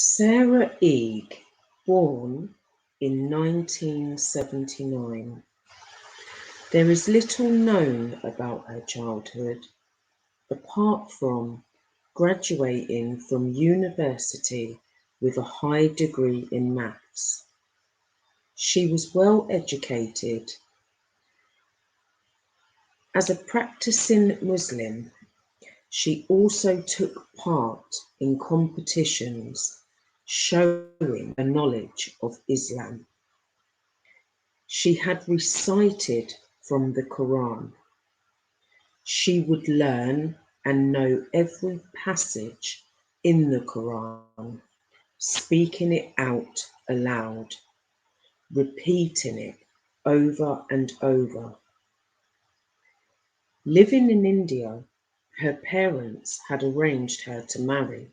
Sara Ege, born in 1979. There is little known about her childhood, apart from graduating from university with a high degree in maths. She was well educated. As a practicing Muslim, she also took part in competitions showing a knowledge of Islam. She had recited from the Quran. She would learn and know every passage in the Quran, speaking it out aloud, repeating it over and over. Living in India, her parents had arranged her to marry.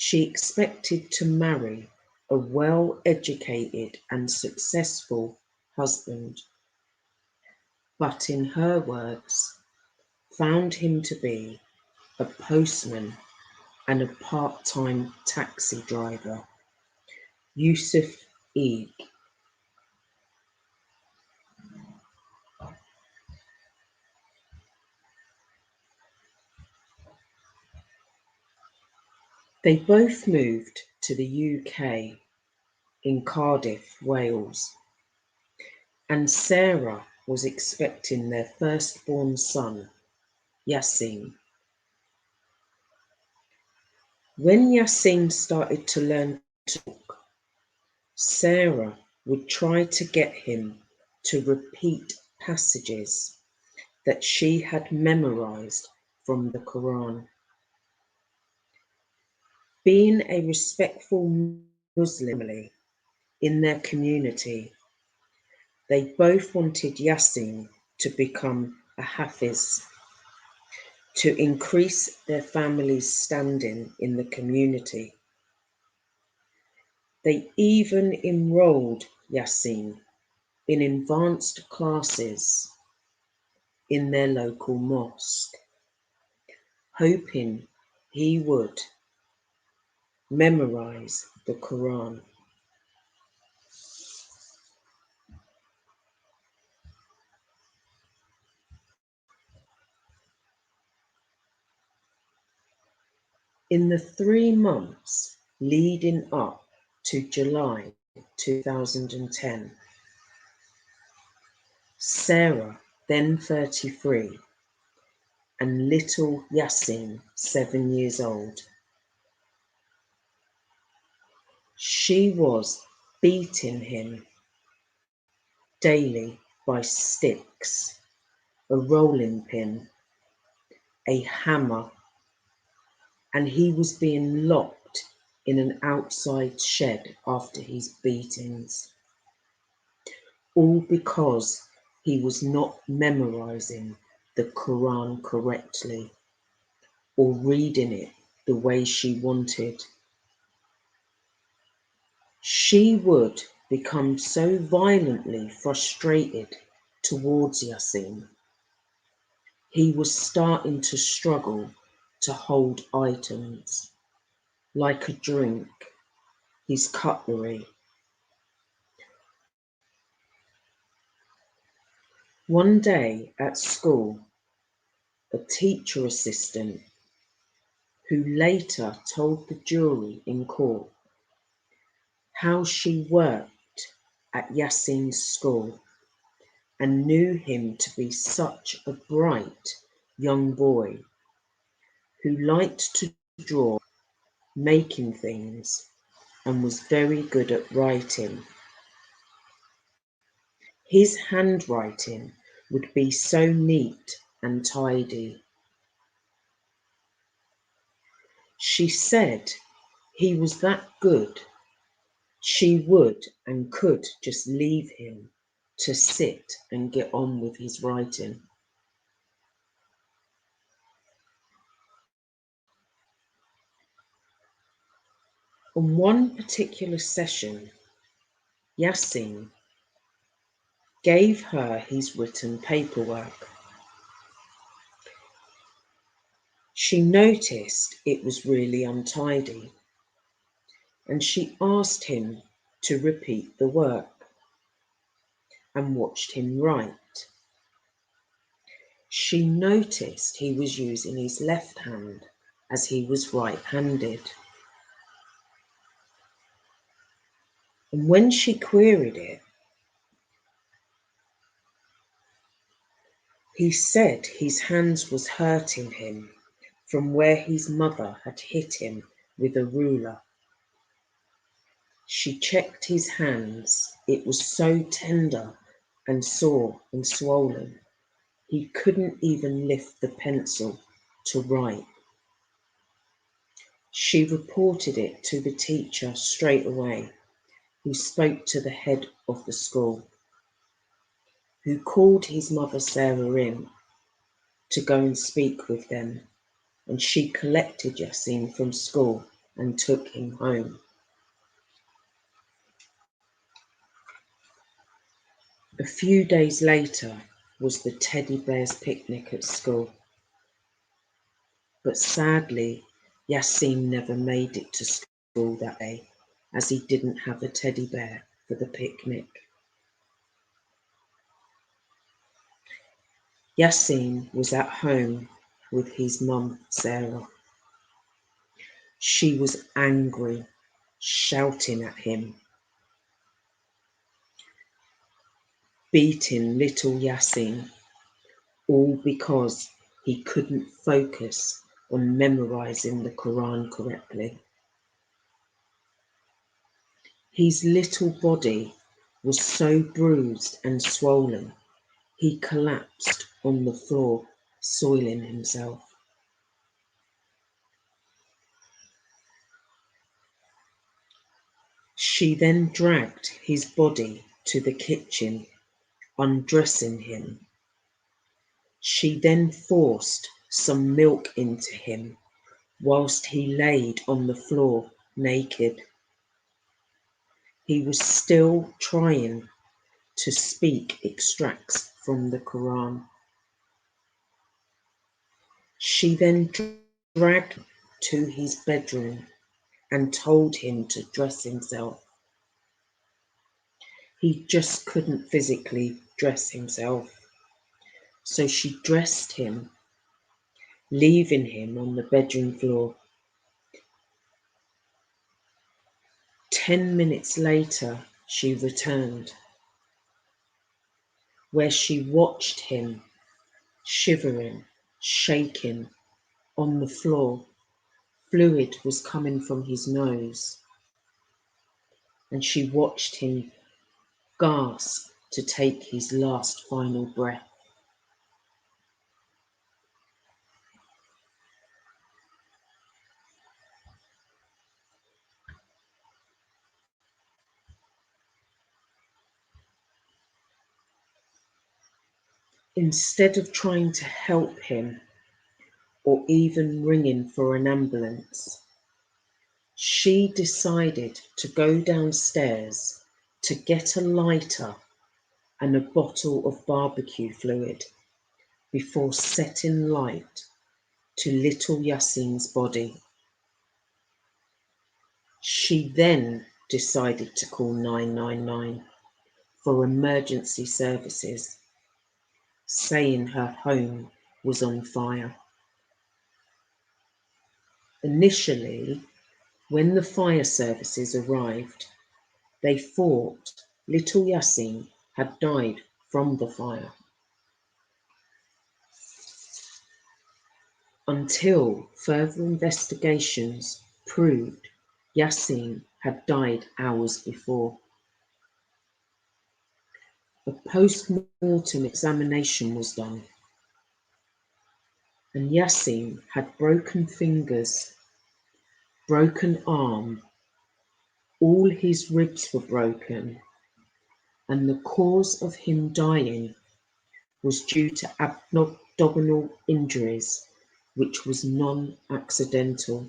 She expected to marry a well-educated and successful husband, but in her words, found him to be a postman and a part-time taxi driver. Yusuf Ege. They both moved to the UK in Cardiff, Wales, and Sarah was expecting their firstborn son, Yasin. When Yasin started to learn to talk, Sarah would try to get him to repeat passages that she had memorized from the Quran. Being a respectful Muslim family in their community, they both wanted Yasin to become a Hafiz, to increase their family's standing in the community. They even enrolled Yasin in advanced classes in their local mosque, hoping he would memorize the Quran. In the 3 months leading up to July 2010, Sarah, then 33, and little Yasin, 7 years old, she was beating him daily by sticks, a rolling pin, a hammer, and he was being locked in an outside shed after his beatings, all because he was not memorizing the Quran correctly or reading it the way she wanted. She would become so violently frustrated towards Yasin. He was starting to struggle to hold items like a drink, his cutlery. One day at school, a teacher assistant, who later told the jury in court how she worked at Yasin's school and knew him to be such a bright young boy who liked to draw, making things, and was very good at writing. His handwriting would be so neat and tidy. She said he was that good, she would and could just leave him to sit and get on with his writing. On one particular session, Yasin gave her his written paperwork. She noticed it was really untidy, and she asked him to repeat the work and watched him write. She noticed he was using his left hand as he was right-handed. And when she queried it, he said his hands was hurting him from where his mother had hit him with a ruler. She checked his hands. It was so tender and sore and swollen, he couldn't even lift the pencil to write. She reported it to the teacher straight away, who spoke to the head of the school, who called his mother Sara in to go and speak with them, and she collected Yasin from school and took him home. A few days later was the teddy bears picnic at school, but sadly Yasin never made it to school that day, as he didn't have a teddy bear for the picnic. Yasin was at home with his mum, Sara. She was angry, shouting at him, beating little Yasin, all because he couldn't focus on memorising the Quran correctly. His little body was so bruised and swollen, he collapsed on the floor, soiling himself. She then dragged his body to the kitchen, undressing him. She then forced some milk into him whilst he laid on the floor naked. He was still trying to speak extracts from the Quran. She then dragged him to his bedroom and told him to dress himself. He just couldn't physically dress himself, so she dressed him, leaving him on the bedroom floor. 10 minutes later, she returned, where she watched him shivering, shaking on the floor. Fluid was coming from his nose, and she watched him gasp to take his last final breath. Instead of trying to help him or even ringing for an ambulance, she decided to go downstairs to get a lighter and a bottle of barbecue fluid before setting light to little Yasin's body. She then decided to call 999 for emergency services, saying her home was on fire. Initially, when the fire services arrived, they thought little Yasin had died from the fire, until further investigations proved Yasin had died hours before. A post-mortem examination was done, and Yasin had broken fingers, broken arm, all his ribs were broken, and the cause of him dying was due to abdominal injuries, which was non-accidental.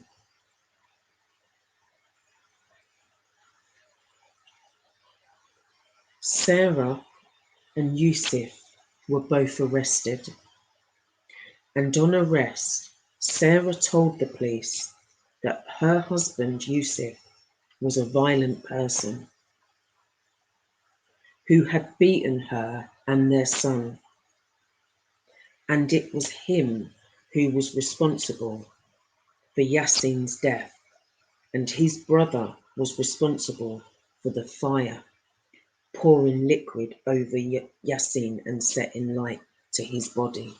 Sara and Yusuf were both arrested, and on arrest, Sara told the police that her husband Yusuf was a violent person who had beaten her and their son, and it was him who was responsible for Yasin's death, and his brother was responsible for the fire, pouring liquid over Yasin and setting light to his body.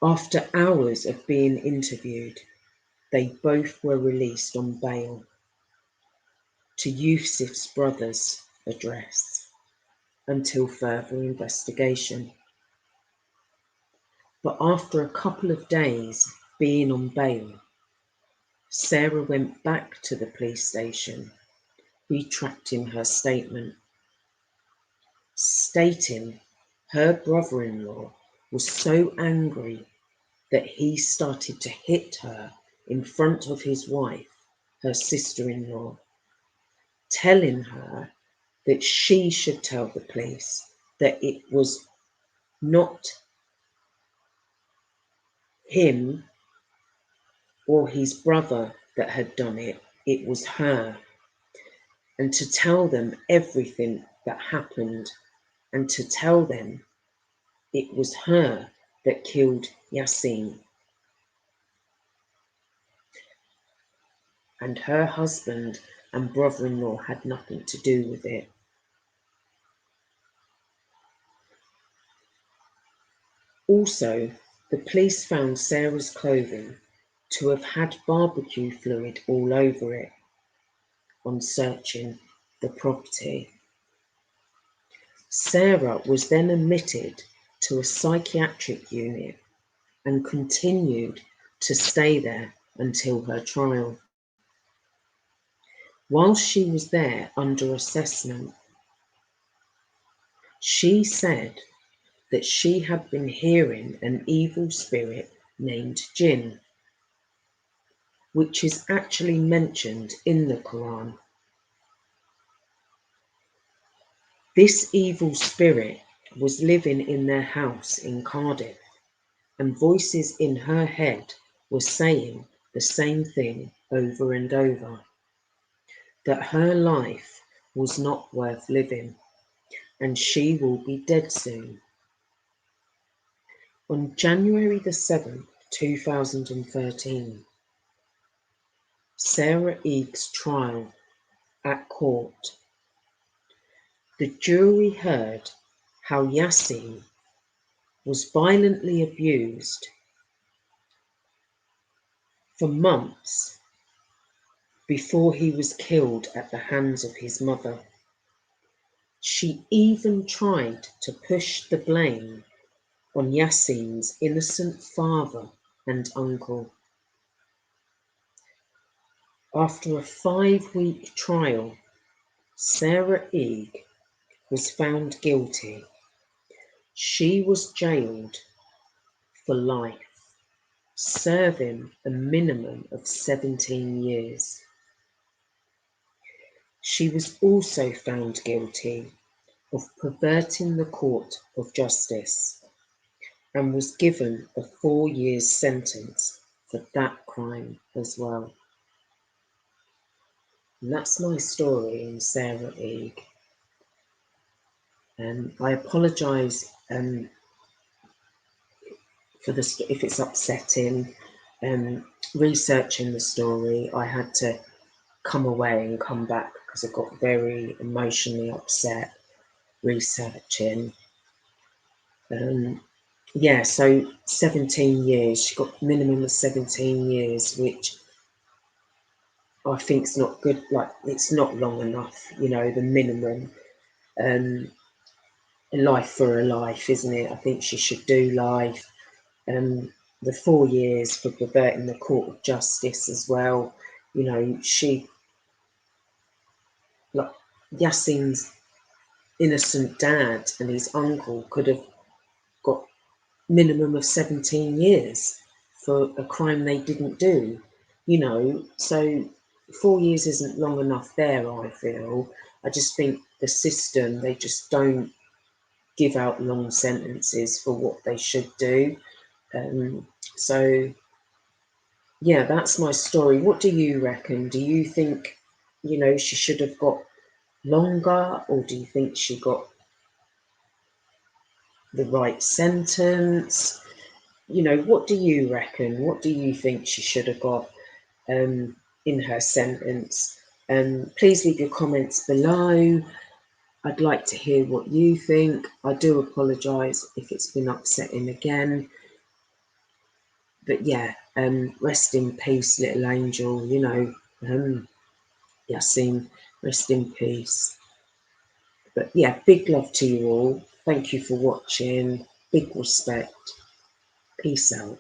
After hours of being interviewed, they both were released on bail to Yusuf's brother's address until further investigation. But after a couple of days being on bail, Sara went back to the police station, retracting her statement, stating her brother-in-law was so angry that he started to hit her in front of his wife, her sister-in-law, telling her that she should tell the police that it was not him or his brother that had done it, it was her, and to tell them everything that happened, and to tell them it was her that killed Yasin, and her husband and brother-in-law had nothing to do with it. Also, the police found Sara's clothing to have had barbecue fluid all over it on searching the property. Sara was then admitted to a psychiatric unit and continued to stay there until her trial. While she was there under assessment, she said that she had been hearing an evil spirit named Jinn, which is actually mentioned in the Quran. This evil spirit was living in their house in Cardiff, and voices in her head were saying the same thing over and over, that her life was not worth living and she will be dead soon. On January the 7th, 2013, Sara Ege's trial at court. The jury heard how Yasin was violently abused for months before he was killed at the hands of his mother. She even tried to push the blame on Yasin's innocent father and uncle. After a 5-week trial, Sara Ege was found guilty. She was jailed for life, serving a minimum of 17 years. She was also found guilty of perverting the court of justice and was given a 4-year sentence for that crime as well. And that's my story in Sara Ege. And I apologise for this if it's upsetting. Researching the story, I had to come away and come back because I got very emotionally upset researching. So 17 years, she got minimum of 17 years, which I think is not good. Like, it's not long enough, the minimum. A life for a life, isn't it? I think she should do life. The 4 years for perverting the court of justice as well. Like, Yasin's innocent dad and his uncle could have got minimum of 17 years for a crime they didn't do, so 4 years isn't long enough there, I feel. I just think the system, they just don't give out long sentences for what they should do. So yeah, that's my story. What do you reckon? Do you think, she should have got longer, or do you think she got the right sentence? What do you reckon? What do you think she should have got in her sentence? Please leave your comments below. I'd like to hear what you think. I do apologise if it's been upsetting again. But yeah, rest in peace, little angel. Yasin, rest in peace. But yeah, big love to you all. Thank you for watching. Big respect. Peace out.